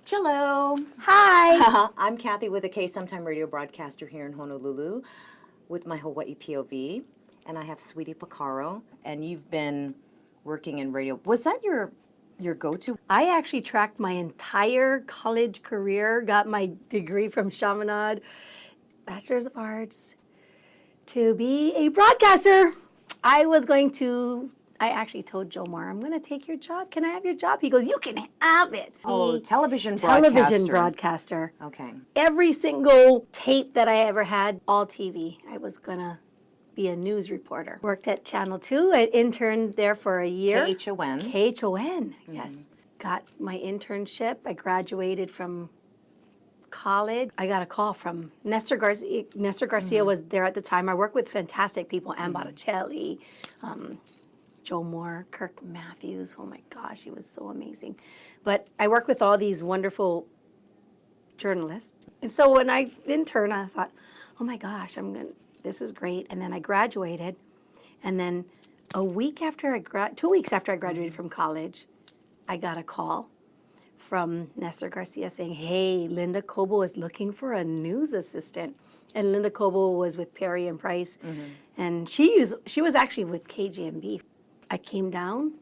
Cello. Hi. I'm Kathy with a K Sometime radio broadcaster here in Honolulu with my Hawaii POV. And I have Sweetie Pacarro. And you've been working in radio. Was that your go-to? I actually tracked my entire college career, got my degree from Chaminade, Bachelor's of Arts, to be a broadcaster. I actually told Joe Moore, I'm going to take your job. Can I have your job? He goes, you can have it. Television broadcaster. Okay. Every single tape that I ever had, all TV. I was going to be a news reporter. Worked at Channel 2. I interned there for a year. KHON. KHON, yes. Got my internship. I graduated from college. I got a call from Nestor Garcia. Nestor Garcia was there at the time. I worked with fantastic people, Ann Botticelli, Joe Moore, Kirk Matthews. Oh my gosh, he was so amazing. But I worked with all these wonderful journalists. And so when I interned, I thought, oh my gosh, this is great. And then I graduated. And then 2 weeks after I graduated from college, I got a call from Nestor Garcia saying, hey, Linda Coble is looking for a news assistant. And Linda Coble was with Perry and Price. And she was actually with KGMB. I came down,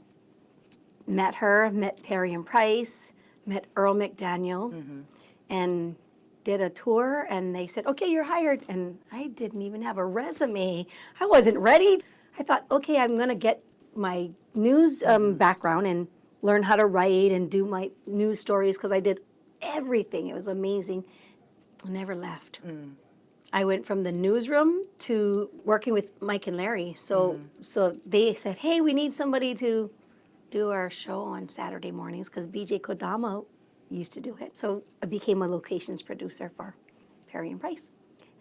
met her, met Perry and Price, met Earl McDaniel, and did a tour, and they said, okay, you're hired. And I didn't even have a resume. I wasn't ready. I thought, okay, I'm going to get my news background and learn how to write and do my news stories, because I did everything. It was amazing. I never left. I went from the newsroom to working with Mike and Larry. So they said, hey, we need somebody to do our show on Saturday mornings, because BJ Kodama used to do it. So I became a locations producer for Perry and Price.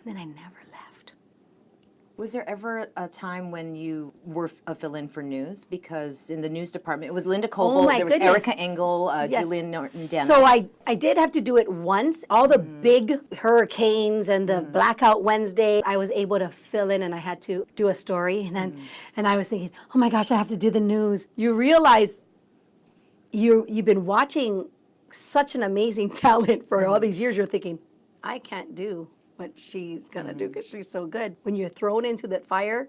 And then I never left. Was there ever a time when you were a fill-in for news? Because in the news department, it was Linda Coble, there was Erica Engel, Julian Norton-Dennis. So I did have to do it once. All the big hurricanes and the blackout Wednesday, I was able to fill in, and I had to do a story. And I was thinking, oh my gosh, I have to do the news. You realize you've been watching such an amazing talent for all these years. You're thinking, I can't do what she's gonna do because she's so good. When you're thrown into that fire,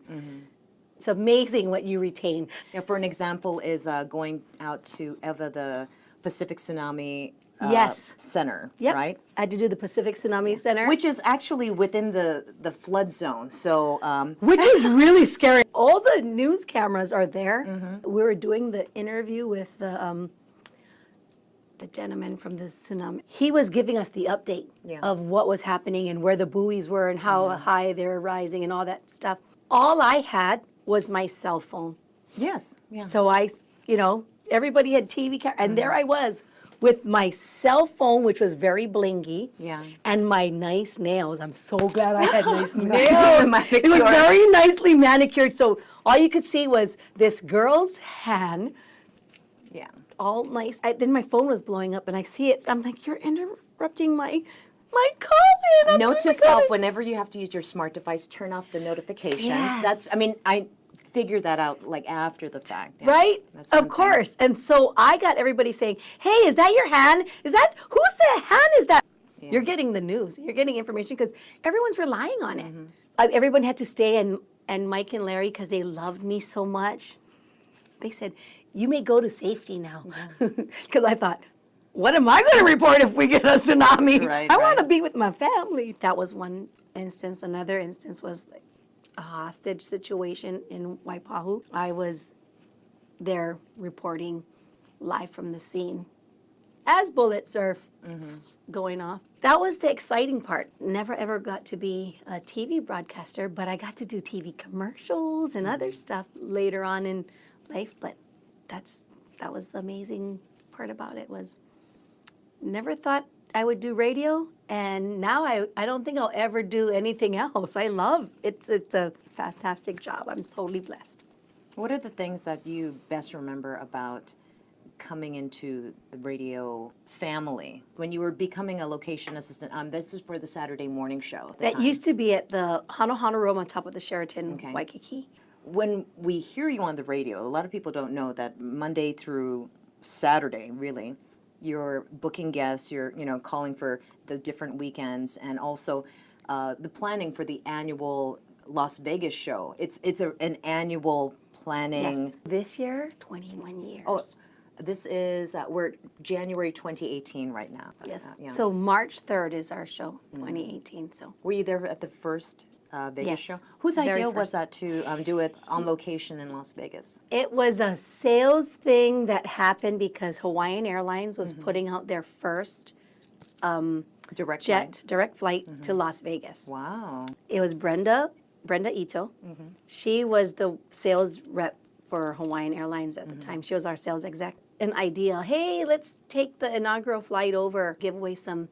it's amazing what you retain. Yeah, for an example is going out to Eva, the Pacific Tsunami Center, right? I had to do the Pacific Tsunami Center. Which is actually within the flood zone, so... Which is really scary. All the news cameras are there. We were doing the interview with the gentleman from the tsunami. He was giving us the update of what was happening and where the buoys were and how high they were rising and all that stuff. All I had was my cell phone. Yes. Yeah. So everybody had TV camera, and there I was with my cell phone, which was very blingy, and my nice nails. I'm so glad I had nice nails. It was very nicely manicured, so all you could see was this girl's hand. Yeah. All nice. Then my phone was blowing up, and I see it. I'm like, you're interrupting my call-in. Note to self, whenever you have to use your smart device, turn off the notifications. Yes. I figured that out after the fact. Yeah. Right? Of course. And so I got everybody saying, hey, is that your hand? Whose the hand is that? Yeah. You're getting the news. You're getting information because everyone's relying on it. Everyone had to stay, and Mike and Larry, because they loved me so much, they said, you may go to safety now. Because I thought, what am I going to report if we get a tsunami? I want to be with my family. That was one instance. Another instance was a hostage situation in Waipahu. I was there reporting live from the scene as bullets are going off. That was the exciting part. Never ever got to be a TV broadcaster, but I got to do TV commercials and other stuff later on in life. But that was the amazing part about it. Was never thought I would do radio, and now I don't think I'll ever do anything else. I love it. It's a fantastic job. I'm totally blessed. What are the things that you best remember about coming into the radio family when you were becoming a location assistant? This is for the Saturday morning show. That used to be at the Hano Room on top of the Sheraton, Waikiki. When we hear you on the radio, a lot of people don't know that Monday through Saturday, really, you're booking guests, you're, calling for the different weekends, and also the planning for the annual Las Vegas show. It's an annual planning. Yes. This year, 21 years. Oh, this is, we're January 2018 right now. Yes. Yeah. So March 3rd is our show, 2018. So Were you there at the first Vegas Yes, show? Whose very idea was first. that to do it on location in Las Vegas? it was a sales thing that happened because Hawaiian Airlines was putting out their first Direct direct flight to Las Vegas. Wow. It was Brenda Ito. She was the sales rep for Hawaiian Airlines at the time. She was our sales exec. An idea, hey, let's take the inaugural flight over, give away some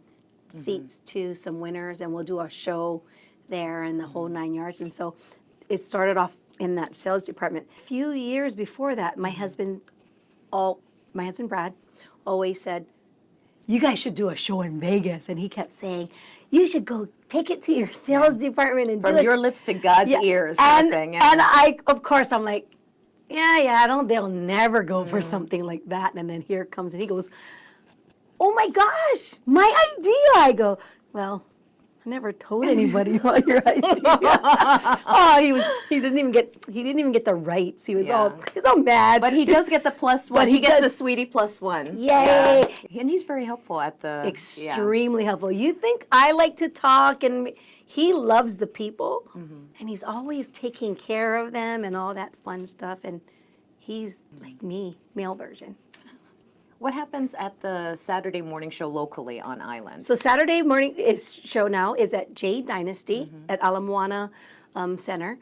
seats to some winners, and we'll do a show there and the whole 9 yards. And so it started off in that sales department. A few years before that, my husband Brad always said, you guys should do a show in Vegas. And he kept saying, you should go take it to your sales department and From do your lips to God's ears kind of thing. Yeah. And I'm like, they'll never go for something like that. And then here it comes, and he goes, oh my gosh, my idea. I go, well, I never told anybody about your idea. He didn't even get the rights. He was all mad. But he does get the plus one. But he gets does. the sweetie plus one. Yay. Yeah. And he's very helpful at the Extremely helpful. You think I like to talk, and he loves the people, and he's always taking care of them and all that fun stuff. And he's like me, male version. What happens at the Saturday morning show locally on Island? So Saturday morning show now is at Jade Dynasty at Ala Moana Center,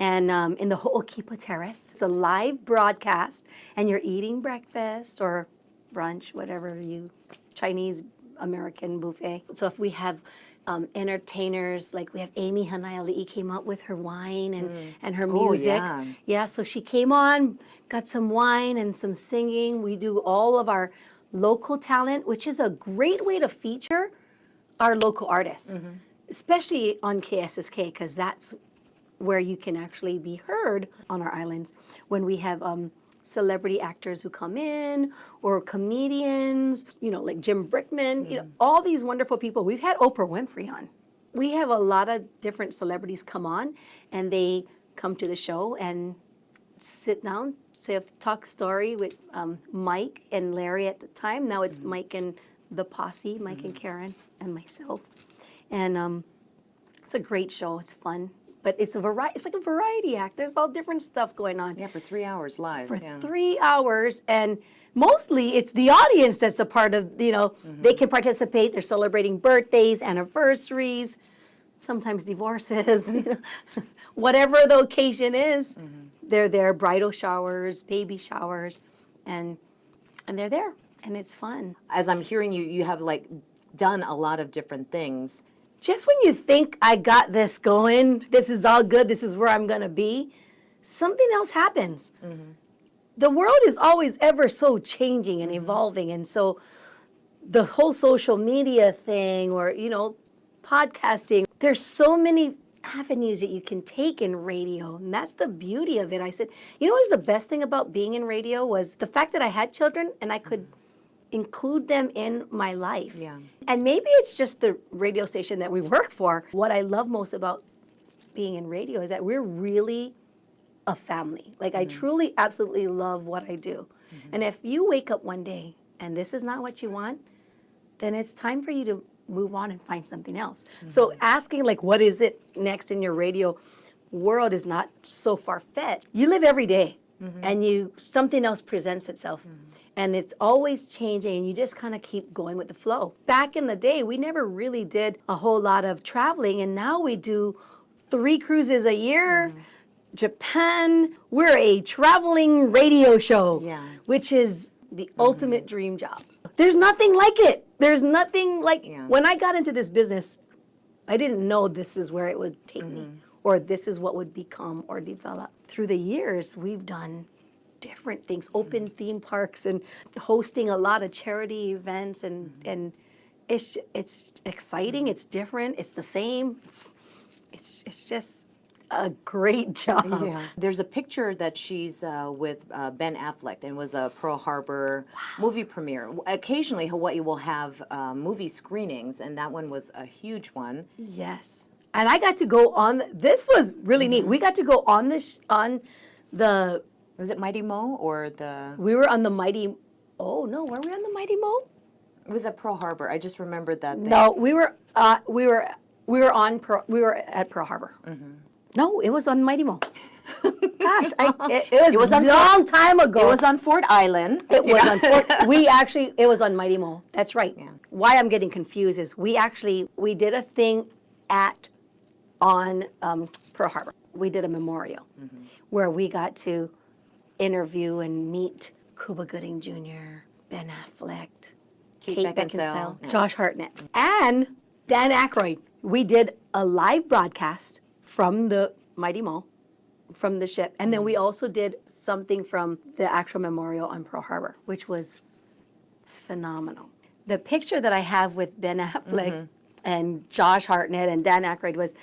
and in the Ho'okipa Terrace. It's a live broadcast, and you're eating breakfast or brunch, whatever Chinese American buffet. So if we have entertainers, like we have Amy Hanaiali'i came out with her wine and her music. Yeah, so she came on, got some wine and some singing. We do all of our local talent, which is a great way to feature our local artists, especially on KSSK, because that's where you can actually be heard on our islands when we have celebrity actors who come in, or comedians, like Jim Brickman, all these wonderful people. We've had Oprah Winfrey on. We have a lot of different celebrities come on, and they come to the show and sit down, talk story with Mike and Larry at the time. Now it's Mike and the posse, Mike and Karen and myself. And it's a great show. It's fun. But it's like a variety act. There's all different stuff going on. Yeah, for 3 hours live. For 3 hours, and mostly it's the audience that's a part of, they can participate. They're celebrating birthdays, anniversaries, sometimes divorces, whatever the occasion is. They're there, bridal showers, baby showers, and they're there, and it's fun. As I'm hearing you, you have done a lot of different things. Just when you think I got this going, this is all good, this is where I'm going to be, something else happens. The world is always ever so changing and evolving. And so the whole social media thing, or, podcasting, there's so many avenues that you can take in radio. And that's the beauty of it. I said, what was the best thing about being in radio was the fact that I had children and I could include them in my life. Yeah. And maybe it's just the radio station that we work for. What I love most about being in radio is that we're really a family. I truly, absolutely love what I do. And if you wake up one day and this is not what you want, then it's time for you to move on and find something else. So asking what is it next in your radio world is not so far-fetched. You live every day, and something else presents itself. And it's always changing, and you just kind of keep going with the flow. Back in the day, we never really did a whole lot of traveling, and now we do 3 cruises a year, Japan. We're a traveling radio show, which is the ultimate dream job. There's nothing like it. There's nothing like, when I got into this business, I didn't know this is where it would take me, or this is what would become or develop. Through the years, we've done different things, open theme parks and hosting a lot of charity events, and it's exciting, it's different, it's the same. It's just a great job. Yeah. There's a picture that she's with Ben Affleck, and was a Pearl Harbor movie premiere. Occasionally, Hawaii will have movie screenings, and that one was a huge one. Yes. And I got to go on, this was really neat. We got to go on on the, Was it Mighty Mo or the? we were on the Mighty, oh no, were we on the Mighty Mo? It was at Pearl Harbor. I just remembered that. No, we were at Pearl Harbor. No, it was on Mighty Mo. Gosh, it was a long time ago. It was on Fort Island. It was on it was on Mighty Mo. That's right. Yeah. Why I'm getting confused is we did a thing on Pearl Harbor. We did a memorial where we got to interview and meet Cuba Gooding Jr., Ben Affleck, Kate Beckinsale, Yeah. Josh Hartnett, and Dan Aykroyd. We did a live broadcast from the Mighty Mo, from the ship, and then we also did something from the actual memorial on Pearl Harbor, which was phenomenal. The picture that I have with Ben Affleck and Josh Hartnett and Dan Aykroyd was,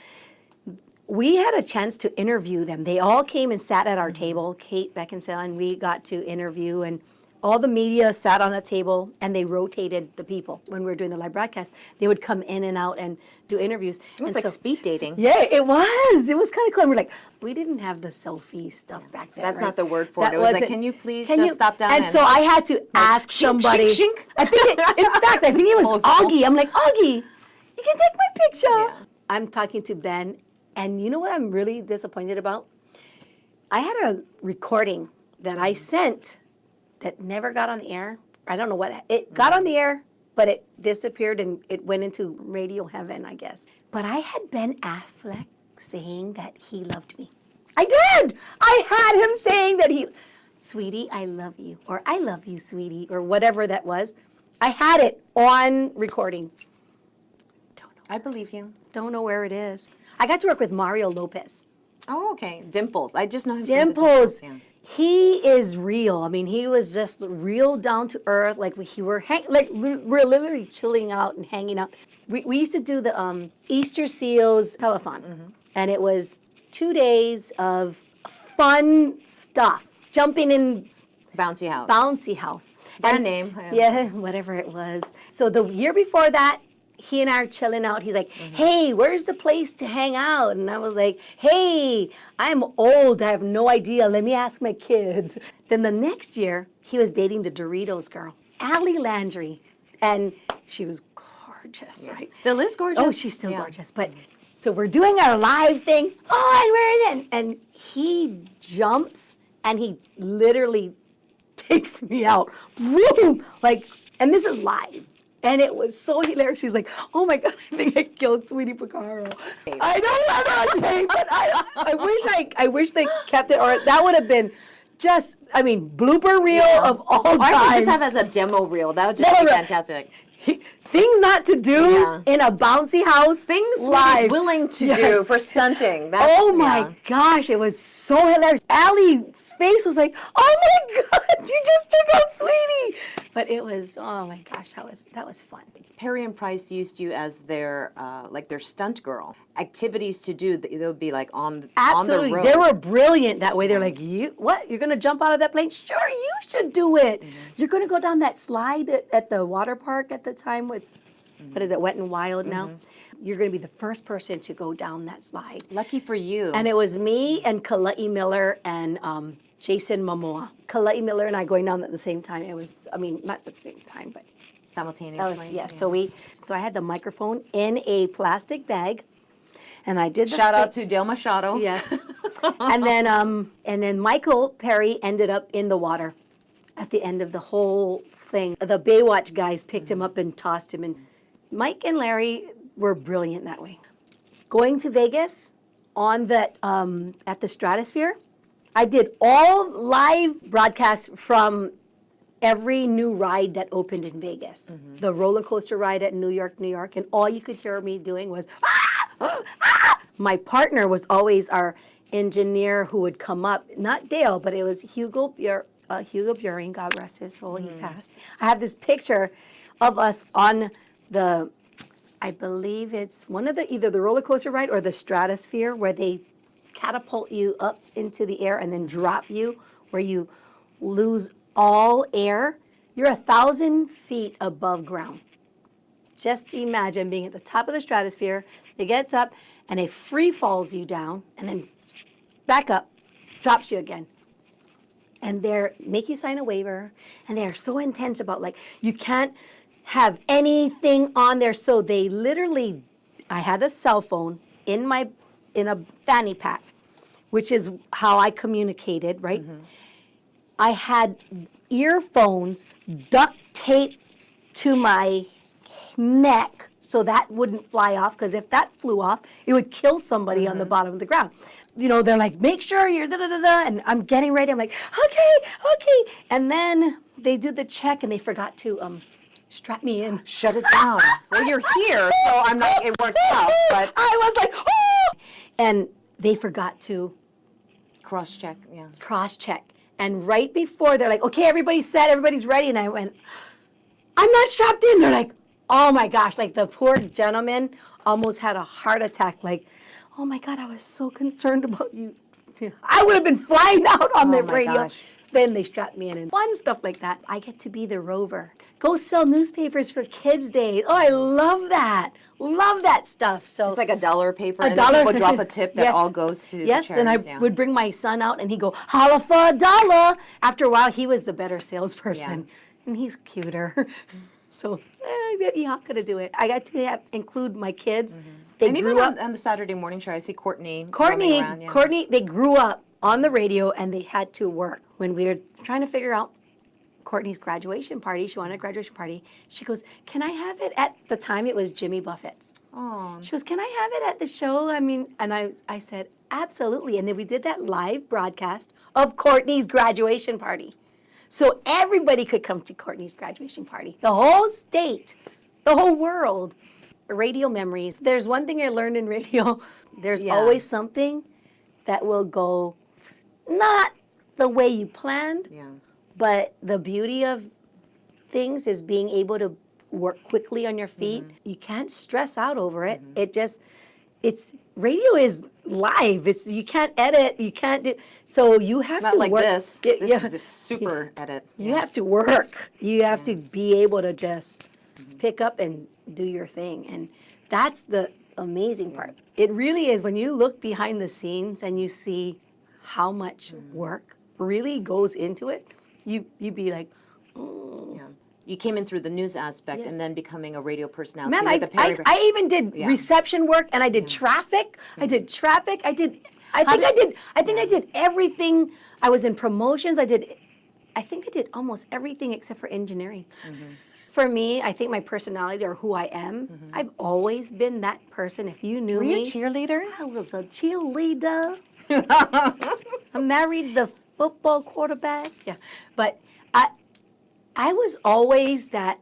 we had a chance to interview them. They all came and sat at our table, Kate Beckinsale, and we got to interview, and all the media sat on a table, and they rotated the people. When we were doing the live broadcast, they would come in and out and do interviews. It was like speed dating. Yeah, it was. It was kind of cool. And we're like, we didn't have the selfie stuff back then. That's right? not the word for That it. It was like, wasn't- can you please can just you- stop down? And so I had to ask shink, somebody. shink, shink. I think, in fact, I think it was Disposable. Augie. I'm like, Augie, you can take my picture. Yeah. I'm talking to Ben, and you know what I'm really disappointed about? I had a recording that I sent that never got on the air. I don't know what, it got on the air, but it disappeared and it went into radio heaven, I guess. But I had Ben Affleck saying that he loved me. I did! I had him saying that sweetie, I love you, or I love you, sweetie, or whatever that was. I had it on recording. I believe you. Don't know where it is. I got to work with Mario Lopez. Oh, okay. Dimples. I just know him from the Dimples. Yeah. He is real. I mean, he was just real down to earth. Like we're literally chilling out and hanging out. We used to do the Easter Seals telethon, and it was 2 days of fun stuff, jumping in Bouncy house. bouncy house. Brand And- name. Yeah, whatever it was. So the year before that, he and I are chilling out. He's like, hey, where's the place to hang out? And I was like, hey, I'm old. I have no idea. Let me ask my kids. Then the next year, he was dating the Doritos girl, Allie Landry. And she was gorgeous, right? Still is gorgeous. Oh, she's still Yeah. gorgeous. But so we're doing our live thing. Oh, and we're in. And he jumps and he literally takes me out. Boom! Like, and this is live. And it was so hilarious. She's like, oh my God, I think I killed Sweetie Pacarro. I don't have it on tape, but I wish they kept it, or that would have been just, I mean, blooper reel of all Or I could times. just have as a demo reel. That would just Demo be reel. fantastic. Things not to do Yeah. in a bouncy house. Things live. Sweetie's willing to Yes. do for stunting. That's, Oh my yeah. gosh, it was so hilarious. Allie's face was like, oh my God, you just took out Sweetie. But it was, oh my gosh, that was fun. Perry and Price used you as their their stunt girl. Activities to do. They would be like on the Absolutely. road. They were brilliant that way. They're like, you what? You're gonna jump out of that plane? Sure, you should do it. You're gonna go down that slide at the water park at the time. What is it, Wet and Wild now? You're gonna be the first person to go down that slide. Lucky for you. And it was me and Kala'i Miller and Jason Momoa. Kala'i Miller and I going down at the same time. It was, I mean, not at the same time, but simultaneously. yes. So I had the microphone in a plastic bag, and I did the Shout thing. out to Del Machado. Yes. and then Michael Perry ended up in the water at the end of the whole thing. The Baywatch guys picked him up and tossed him, and Mike and Larry were brilliant that way. Going to Vegas on that at the Stratosphere, I did all live broadcasts from every new ride that opened in Vegas. The roller coaster ride at New York, and all you could hear me doing was, ah! Ah! My partner was always our engineer who would come up, not Dale, but it was Hugo Buring, God rest his soul, he passed. I have this picture of us on the, I believe it's one of the, either the roller coaster ride or the Stratosphere, where they catapult you up into the air and then drop you where you lose all air. You're 1,000 feet above ground. Just imagine being at the top of the stratosphere. It gets up and it free falls you down and then back up, drops you again. And they make you sign a waiver, and they're so intense about like you can't have anything on there. So they literally, I had a cell phone in a fanny pack, which is how I communicated, right? I had earphones duct taped to my neck so that wouldn't fly off, because if that flew off, it would kill somebody on the bottom of the ground. You know, they're like, make sure you're da-da-da-da, and I'm getting ready. I'm like, okay. And then they do the check, and they forgot to strap me in. Shut it down. Well, you're here, so I'm not, it worked out, but. I was like, oh! And they forgot to Cross-check, yeah. cross-check. And right before, they're like, okay, everybody's set, everybody's ready. And I went, I'm not strapped in. They're like, oh my gosh, like the poor gentleman almost had a heart attack. Like, oh my God, I was so concerned about you. I would have been flying out on the radio. Gosh. Then they strapped me in and fun stuff like that. I get to be the rover. Go sell newspapers for Kids Day. Oh, I love that. Love that stuff. So It's like $1 paper, and $1. then people drop a tip that Yes. all goes to the Yes, and I charities, yeah. would bring my son out, and he'd go, holla for $1. After a while, he was the better salesperson, and he's cuter. So, you're not going to do it. I got to include my kids. They And even grew up. on the Saturday morning show, I see Courtney roaming around, yeah. Courtney, they grew up on the radio, and they had to work. When we were trying to figure out Courtney's graduation party, she wanted a graduation party. She goes, can I have it at the time? It was Jimmy Buffett's. Oh. She goes, can I have it at the show? I mean, and I said, absolutely. And then we did that live broadcast of Courtney's graduation party. So everybody could come to Courtney's graduation party. The whole state, the whole world. Radio memories. There's one thing I learned in radio. There's Yeah. always something that will go not the way you planned, Yeah. but the beauty of things is being able to work quickly on your feet. You can't stress out over it. Radio is live. You can't edit. You can't do. So you have Not to like work. this. Yeah, This yeah. is just super edit. You have to work. You have to be able to just pick up and do your thing. And that's the amazing part. It really is when you look behind the scenes and you see how much work really goes into it, you be like, oh. Yeah. You came in through the news aspect Yes. and then becoming a radio personality. Man, with the I even did Yeah. reception work, and I did traffic. I did traffic. I think I did everything. I was in promotions. I think I did almost everything except for engineering. For me, I think my personality or who I am, I've always been that person. If you knew Were me, you a cheerleader? I was a cheerleader. I married the football quarterback. Yeah, but I was always that.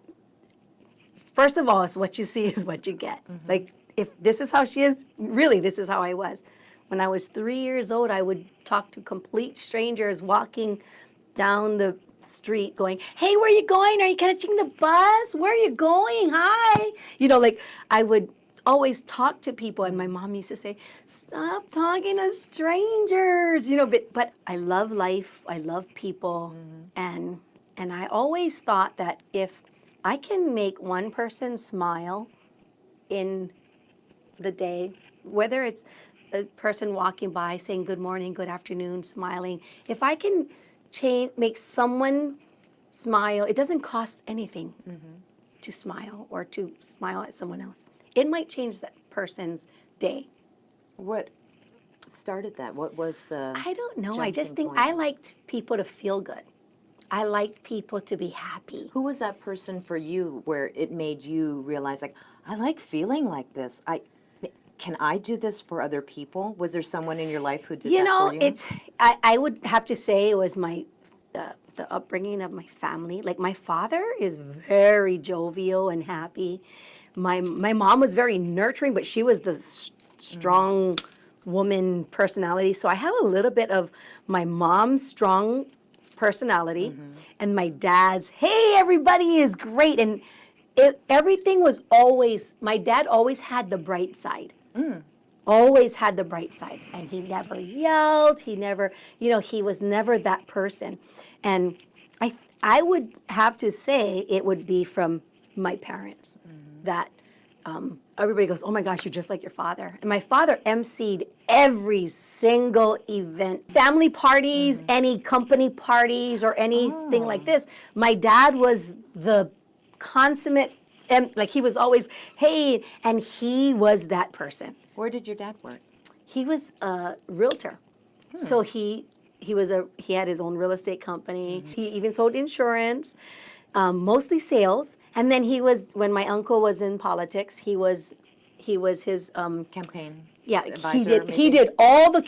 First of all, it's what you see is what you get. Like, if this is how she is, really, this is how I was. When I was 3 years old, I would talk to complete strangers walking down the street going, hey, where are you going? Are you catching the bus? Where are you going? Hi. You know, like, I would always talk to people, and my mom used to say, stop talking to strangers. You know, but I love life. I love people. And I always thought that if I can make one person smile in the day, whether it's a person walking by saying good morning, good afternoon, smiling, if I can make someone smile, it doesn't cost anything to smile or to smile at someone else. It might change that person's day. What started that? What was the I don't know. I just jumping think point? I liked people to feel good. I liked people to be happy. Who was that person for you where it made you realize, like, I like feeling like this? Can I do this for other people? Was there someone in your life who did that for you? I would have to say it was the upbringing of my family. Like, my father is very jovial and happy. My mom was very nurturing, but she was the strong woman personality. So I have a little bit of my mom's strong personality and my dad's, hey, everybody is great. And everything was always, my dad always had the bright side. always had the bright side, and he never yelled. He never, he was never that person. And I would have to say it would be from my parents that everybody goes, oh my gosh, you're just like your father. And my father emceed every single event, family parties, any company parties, or anything like this. My dad was the consummate, like he was always, hey, and he was that person. Where did your dad work? He was a realtor. So he had his own real estate company. He even sold insurance, mostly sales. And then when my uncle was in politics, he was his Campaign. yeah, advisor, he did all the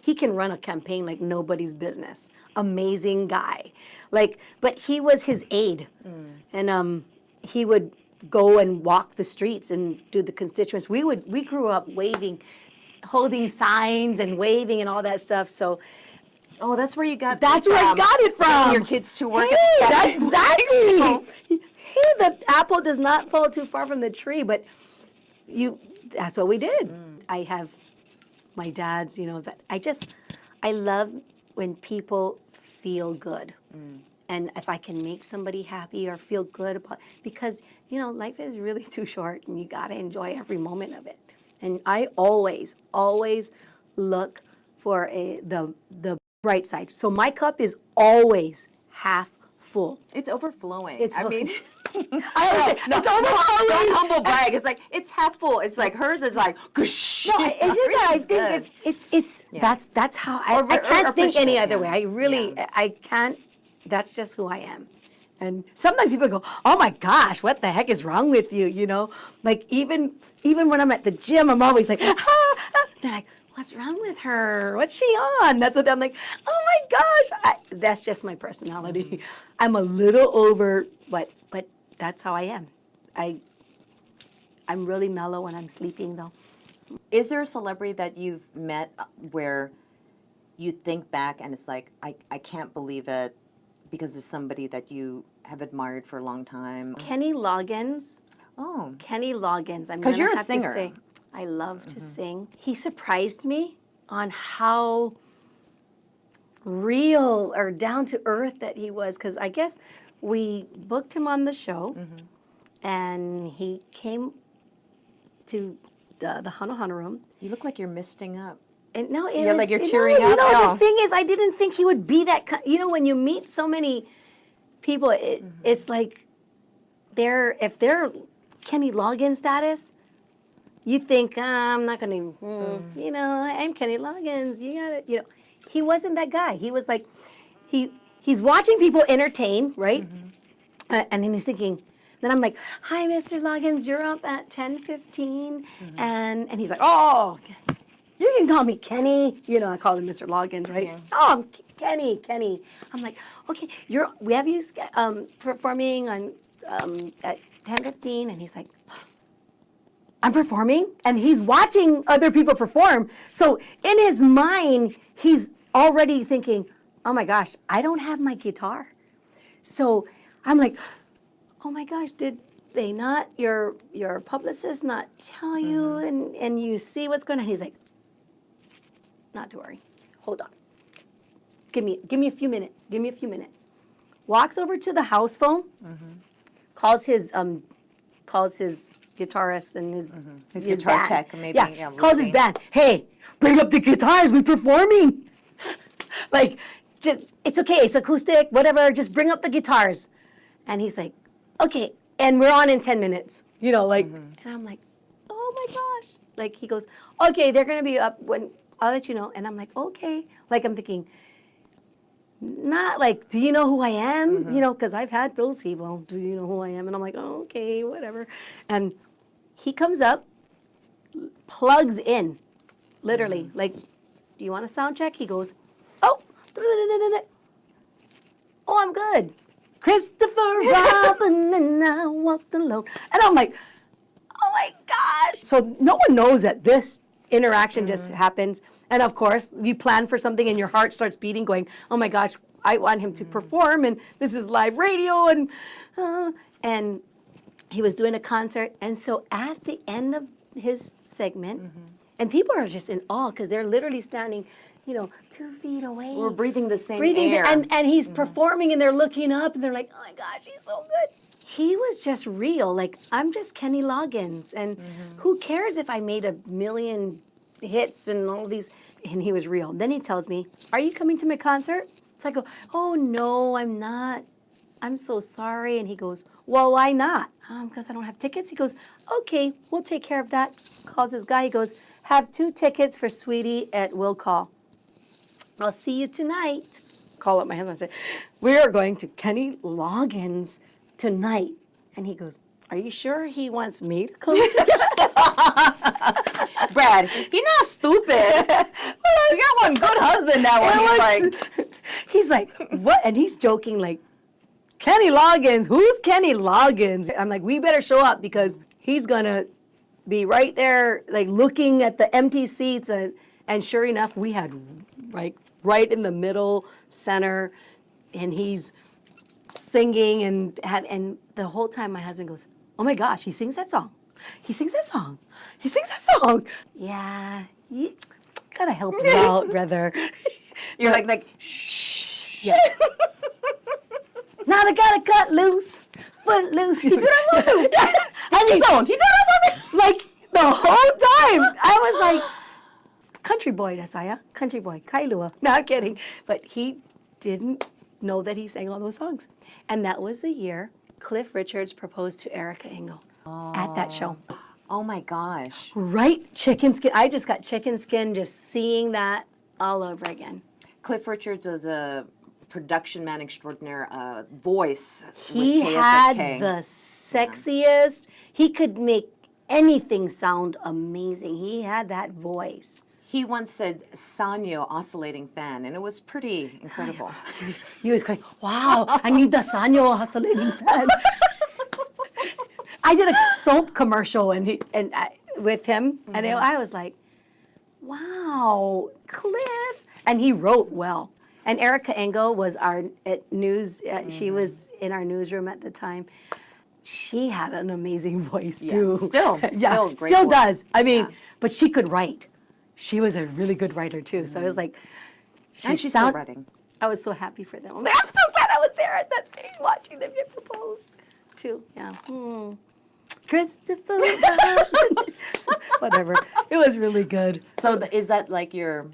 he can run a campaign like nobody's business. Amazing guy. But he was his aide. And he would go and walk the streets and do the constituents. We grew up waving, holding signs and waving and all that stuff. So Oh, that's where you got. that's where I got it from. Your kids to work. Hey, at that's exactly. Hey, the apple does not fall too far from the tree, but that's what we did. I have my dad's, that I love when people feel good. And if I can make somebody happy or feel good about, because, life is really too short and you got to enjoy every moment of it. And I always, always look for the bright side. So my cup is always half full. It's overflowing. It's I mean, it's overflowing. don't humble brag. It's like it's half full. It's like hers is like. Goosh. No, it's just that I think it's that's how I can't think any other way. I really I can't. That's just who I am. And sometimes people go, "Oh my gosh, what the heck is wrong with you?" Like even when I'm at the gym, I'm always like, they're like, "What's wrong with her? What's she on?" That's what I'm like. Oh my gosh, that's just my personality. I'm a little over, but that's how I am. I'm really mellow when I'm sleeping, though. Is there a celebrity that you've met where you think back and it's like, I can't believe it because it's somebody that you have admired for a long time? Kenny Loggins. Oh. Kenny Loggins. Because you're a singer. To say, I love to sing. He surprised me on how real or down to earth that he was. Because I guess we booked him on the show, and he came to the Hana Hana room. You look like you're misting up. And no, You're like you're tearing up. The thing is, I didn't think he would be that. When you meet so many people, it's like if they're Kenny Loggins status, you think I'm not going to. I'm Kenny Loggins. You got it. He wasn't that guy. He was like he's watching people entertain, right? And then he's thinking. Then I'm like, "Hi, Mr. Loggins, you're up at 10:15," and he's like, "Oh, you can call me Kenny." I call him Mr. Loggins, right? Yeah. "Oh, Kenny." I'm like, "Okay, we have you performing on at 10:15," and he's like, "I'm performing?" And he's watching other people perform. So in his mind, he's already thinking, "Oh my gosh, I don't have my guitar." So I'm like, "Oh my gosh, did they not, your publicist not tell you and you see what's going on?" He's like, "Not to worry. Hold on. Give me a few minutes. Give me a few minutes." Walks over to the house phone, calls his guitarist and his guitar band. tech, maybe. Yeah, calls his band. "Hey, bring up the guitars. We're performing." Like, just, it's okay. It's acoustic, whatever. Just bring up the guitars. And he's like, "Okay." And we're on in 10 minutes, and I'm like, "Oh my gosh." Like, he goes, "Okay, they're going to be up when I'll let you know." And I'm like, "Okay." Like, I'm thinking, not like, "Do you know who I am?" Because I've had those people. "Do you know who I am?" And I'm like, "Oh, okay, whatever." And he comes up, plugs in, literally, like, "Do you want a sound check?" He goes, "Oh, oh, I'm good. Christopher Robin and I walked alone." And I'm like, "Oh my gosh." So no one knows that this interaction just happens. And of course, you plan for something and your heart starts beating going, "Oh my gosh, I want him to perform and this is live radio." And he was doing a concert. And so at the end of his segment, and people are just in awe because they're literally standing, 2 feet away. We're breathing the same breathing air. and he's performing and they're looking up and they're like, oh my gosh, he's so good. He was just real. Like, I'm just Kenny Loggins, and who cares if I made 1 million hits and all these, and he was real. Then he tells me, are you coming to my concert? So I go, oh no, I'm not. I'm so sorry. And he goes, well, why not? Because I don't have tickets. He goes, okay, we'll take care of that. Calls his guy. He goes, have 2 tickets for Sweetie at Will Call. I'll see you tonight. Call up my husband and say, we are going to Kenny Loggins tonight. And he goes, are you sure he wants me to come? Brad, he's not stupid. You got one good husband now. He's like, what? And he's joking like, Kenny Loggins, who's Kenny Loggins? I'm like, we better show up because he's going to be right there, like looking at the empty seats. And sure enough, we had right in the middle center, and he's singing and the whole time my husband goes, oh my gosh, he sings that song. He sings that song. He sings that song. Yeah, you gotta help him out, brother. You're like, shh. Yeah. Now I gotta cut loose, foot loose. He did that song too. And he did that song like the whole time. I was like, country boy, that's why, country boy, Kailua. No, I'm kidding. But he didn't know that he sang all those songs. And that was the year Cliff Richards proposed to Erica Engel at that show. Oh my gosh. Right? Chicken skin. I just got chicken skin just seeing that all over again. Cliff Richards was a production man extraordinaire, voice He with KSSK. had the sexiest. He could make anything sound amazing. He had that voice. He once said Sanyo oscillating fan, and it was pretty incredible. He was going, wow, I need the Sanyo oscillating fan. I did a soap commercial with him, and I was like, wow, Cliff. And he wrote well. And Erica Engel was our news, she was in our newsroom at the time. She had an amazing voice, too. Still great still voice. does. I mean, but she could write. She was a really good writer, too. So I was like, she's still writing. I was so happy for them. I'm like, I'm so glad I was there at that thing watching them get proposed, too. Yeah. Christopher. Whatever. It was really good. So is that like your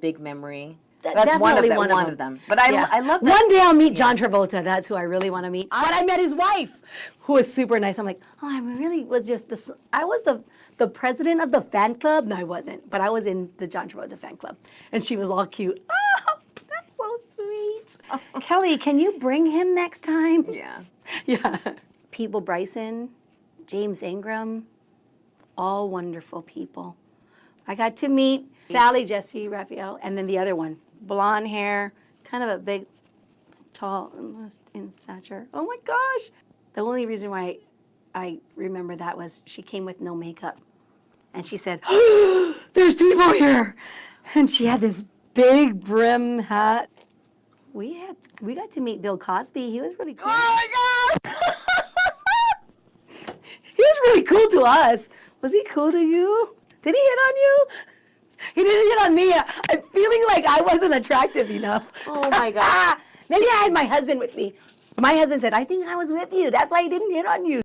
big memory? That's Definitely one of them. But I love that. One day I'll meet John Travolta. That's who I really want to meet. But I met his wife, who was super nice. I'm like, oh, I really was just this. I was the president of the fan club. No, I wasn't. But I was in the John Travolta fan club. And she was all cute. Oh, that's so sweet. Kelly, can you bring him next time? Yeah. Yeah. People Bryson, James Ingram, all wonderful people. I got to meet Sally, Jesse, Raphael, and then the other one. Blonde hair, kind of a big, tall in stature. Oh my gosh. The only reason why I remember that was she came with no makeup. And she said, oh, there's people here. And she had this big brim hat. We got to meet Bill Cosby. He was really cool. Oh my God! He was really cool to us. Was he cool to you? Did he hit on you? He didn't hit on me. I'm feeling like I wasn't attractive enough. Oh my God. Maybe I had my husband with me. My husband said, I think I was with you. That's why he didn't hit on you.